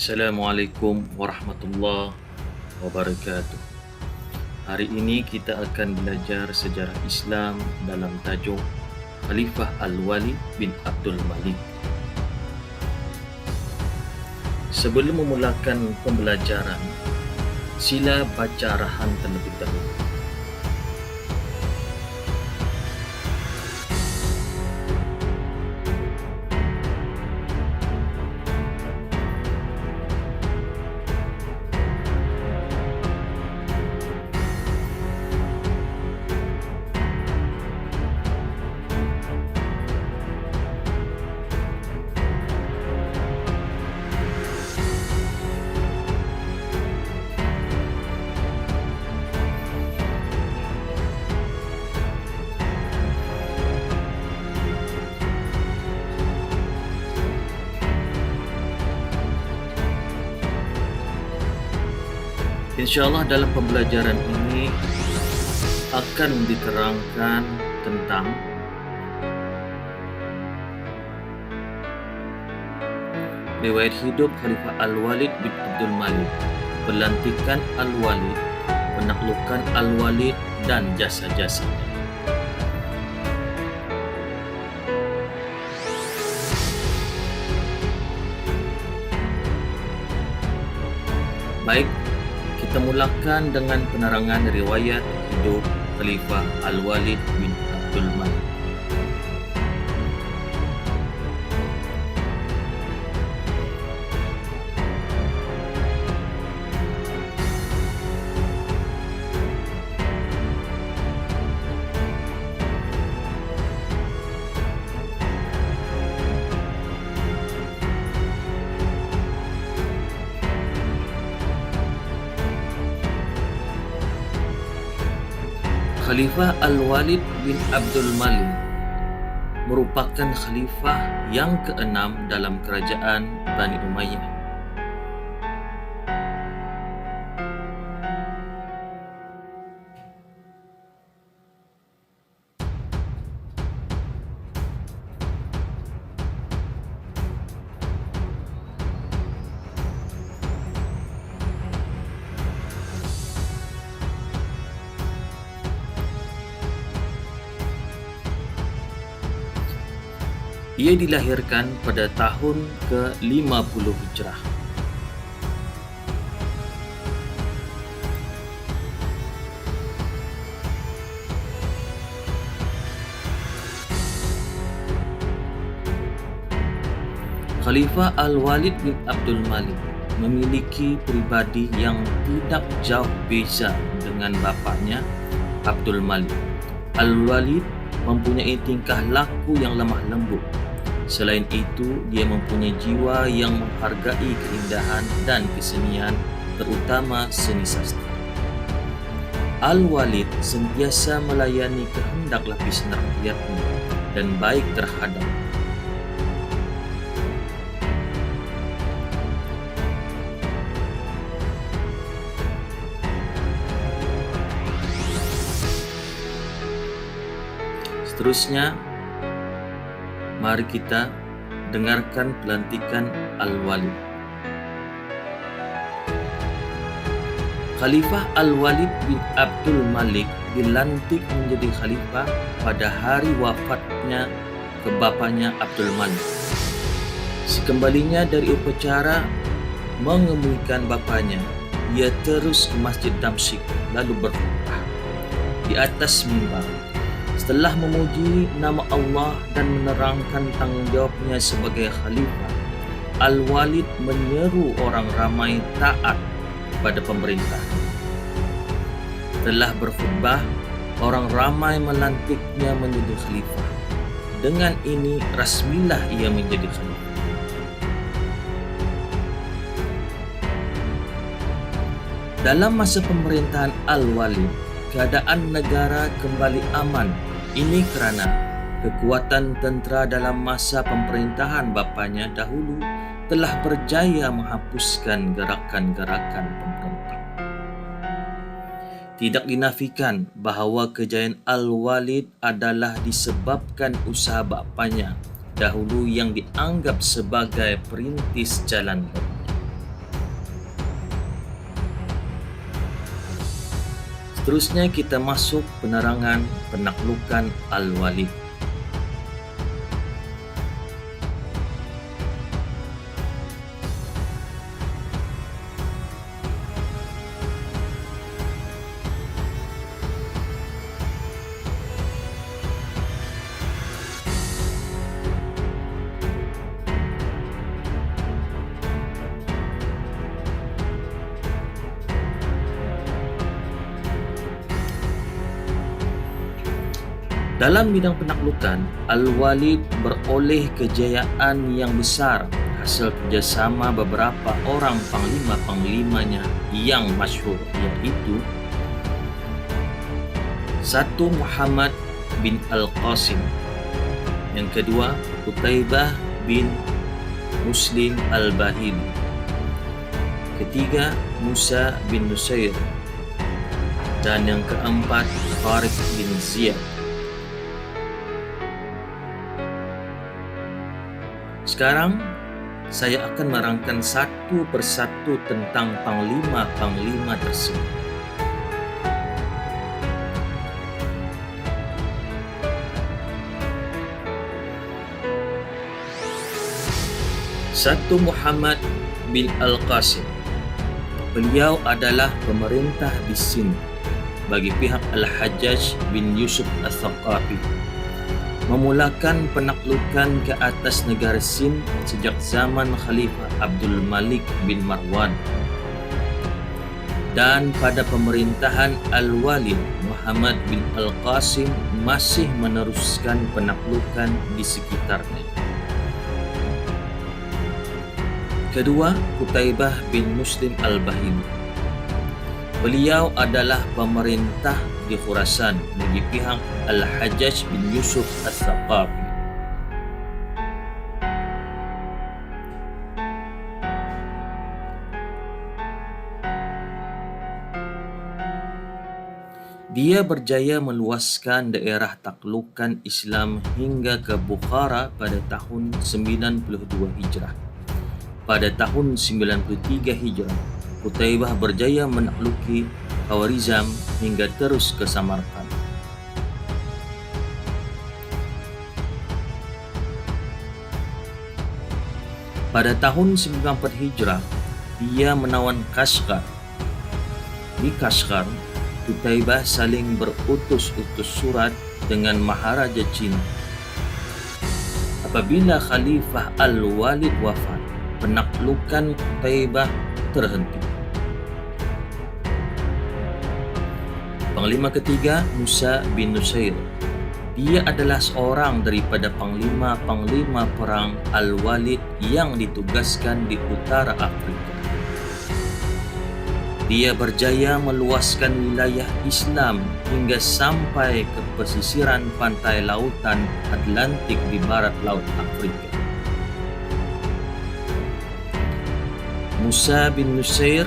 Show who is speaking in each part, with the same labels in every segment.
Speaker 1: Assalamualaikum warahmatullahi wabarakatuh. Hari ini kita akan belajar sejarah Islam dalam tajuk Khalifah Al-Walid bin Abdul Malik. Sebelum memulakan pembelajaran, sila baca arahan terlebih dahulu. InsyaAllah dalam pembelajaran ini akan diterangkan tentang riwayat hidup Khalifah Al-Walid bin Abdul Malik, pelantikan Al-Walid, penaklukan Al-Walid dan jasa-jasanya. Baik, kita mulakan dengan penerangan riwayat hidup Khalifah Al-Walid bin Abdul Malik. Khalifah Al-Walid bin Abdul Malik merupakan khalifah yang keenam dalam kerajaan Bani Umayyah. Ia dilahirkan pada tahun ke-50 Hijrah. Khalifah Al-Walid bin Abdul Malik memiliki pribadi yang tidak jauh beza dengan bapaknya Abdul Malik. Al-Walid mempunyai tingkah laku yang lemah lembut. Selain itu, dia mempunyai jiwa yang menghargai keindahan dan kesenian, terutama seni sastra. Al-Walid sentiasa melayani kehendak lapisan rakyatnya dan baik terhadap seterusnya. Mari kita dengarkan pelantikan Al-Walid. Khalifah Al-Walid bin Abdul Malik dilantik menjadi khalifah pada hari wafatnya bapaknya Abdul Malik. Sekembalinya dari upacara mengemulikan bapaknya, ia terus ke Masjid Damsyik lalu berkhutbah di atas mimbar. Setelah memuji nama Allah dan menerangkan tanggungjawabnya sebagai khalifah, Al-Walid menyeru orang ramai taat kepada pemerintah. Setelah berkhutbah, orang ramai melantiknya menjadi khalifah. Dengan ini rasmilah ia menjadi khalifah. Dalam masa pemerintahan Al-Walid, keadaan negara kembali aman. Ini kerana kekuatan tentera dalam masa pemerintahan bapaknya dahulu telah berjaya menghapuskan gerakan-gerakan pemberontak. Tidak dinafikan bahawa kejayaan Al-Walid adalah disebabkan usaha bapaknya dahulu yang dianggap sebagai perintis jalan barunya. Seterusnya kita masuk penerangan penaklukan Al-Walid. Dalam bidang penaklukan, Al-Walid beroleh kejayaan yang besar hasil kerjasama beberapa orang panglima-panglimanya yang masyhur, yaitu satu Muhammad bin Al-Qasim, yang kedua Qutaibah bin Muslim Al-Bahili, ketiga Musa bin Nusair, dan yang keempat Tariq bin Ziyad. Sekarang saya akan merangkan satu persatu tentang panglima-panglima tersebut. Satu Muhammad bin Al-Qasim. Beliau adalah pemerintah di Sind bagi pihak Al-Hajjaj bin Yusuf Al-Thaqafi, memulakan penaklukan ke atas negara Sind sejak zaman Khalifah Abdul Malik bin Marwan. Dan pada pemerintahan Al-Walid, Muhammad bin Al-Qasim masih meneruskan penaklukan di sekitarnya. Kedua, Qutaibah bin Muslim Al-Bahili. Beliau adalah pemerintah di Khurasan bagi pihak Al-Hajjaj bin Yusuf Al-Thaqafi. Dia berjaya meluaskan daerah taklukan Islam hingga ke Bukhara pada tahun 92 Hijrah. Pada tahun 93 Hijrah, Qutaibah berjaya menakluki Khawarizm hingga terus ke Samarkand. Pada tahun 94 Hijrah, dia menawan Kashgar. Di Kashgar, Qutaibah saling berutus-utus surat dengan Maharaja Cina. Apabila Khalifah Al-Walid wafat, penaklukan Qutaibah terhenti. Panglima ketiga, Musa bin Nusair. Dia adalah seorang daripada panglima-panglima perang Al-Walid yang ditugaskan di utara Afrika. Dia berjaya meluaskan wilayah Islam hingga sampai ke pesisiran pantai lautan Atlantik di barat laut Afrika. Musa bin Nusair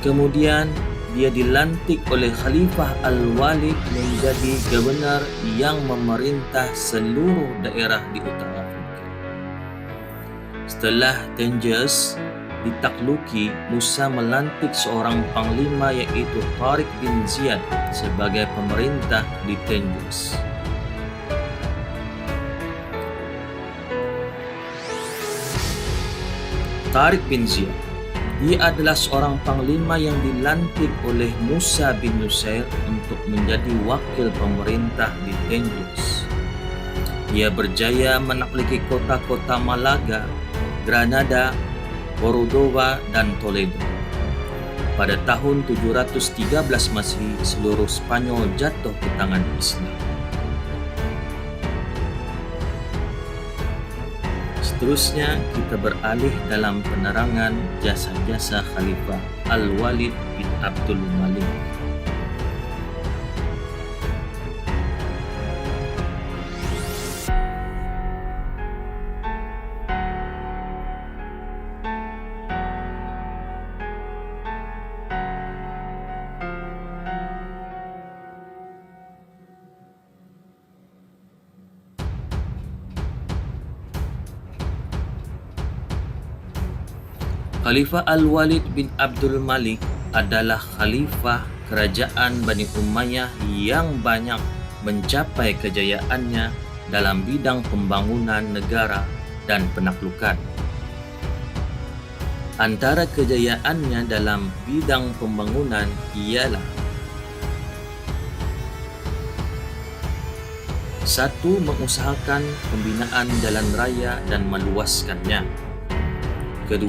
Speaker 1: kemudian dia dilantik oleh Khalifah Al-Walid menjadi gubernur yang memerintah seluruh daerah di utara Afrika. Setelah Tangiers ditakluki, Musa melantik seorang panglima yaitu Tariq bin Ziyad sebagai pemerintah di Tangiers. Tariq bin Ziyad, dia adalah seorang panglima yang dilantik oleh Musa bin Nusair untuk menjadi wakil pemerintah di Tangiers. Dia berjaya menakliki kota-kota Malaga, Granada, Córdoba, dan Toledo. Pada tahun 713 Masehi, seluruh Spanyol jatuh ke tangan Islam. Seterusnya kita beralih dalam penerangan jasa-jasa Khalifah Al-Walid bin Abdul Malik. Khalifah Al-Walid bin Abdul Malik adalah khalifah kerajaan Bani Umayyah yang banyak mencapai kejayaannya dalam bidang pembangunan negara dan penaklukan. Antara kejayaannya dalam bidang pembangunan ialah: 1. Mengusahakan pembinaan jalan raya dan meluaskannya. 2.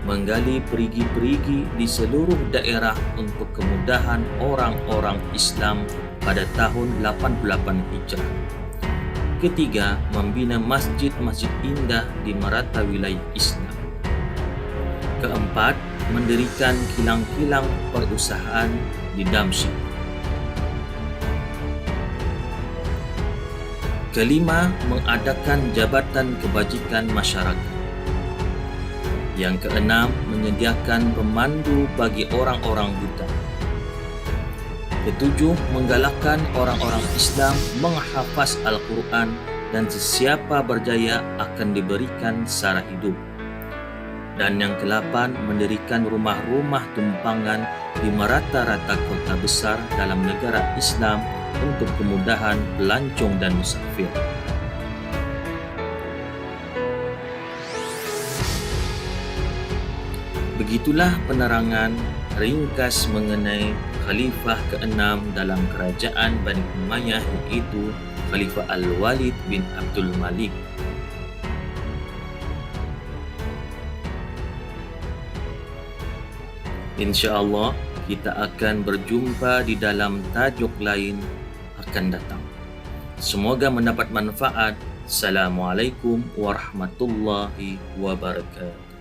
Speaker 1: Menggali perigi-perigi di seluruh daerah untuk kemudahan orang-orang Islam pada tahun 88 Hijrah. 3. Membina masjid-masjid indah di merata wilayah Islam. 4. Mendirikan kilang-kilang perusahaan di Damsyik. 5. Mengadakan jabatan kebajikan masyarakat. Yang 6. Menyediakan pemandu bagi orang-orang buta. 7. Menggalakkan orang-orang Islam menghafaz Al-Quran dan sesiapa berjaya akan diberikan sara hidup. Dan yang 8. Mendirikan rumah-rumah tumpangan di merata-rata kota besar dalam negara Islam untuk kemudahan pelancong dan musafir. Begitulah penerangan ringkas mengenai Khalifah ke-6 dalam kerajaan Bani Umayyah, yaitu Khalifah Al-Walid bin Abdul Malik. InsyaAllah kita akan berjumpa di dalam tajuk lain akan datang. Semoga mendapat manfaat. Assalamualaikum warahmatullahi wabarakatuh.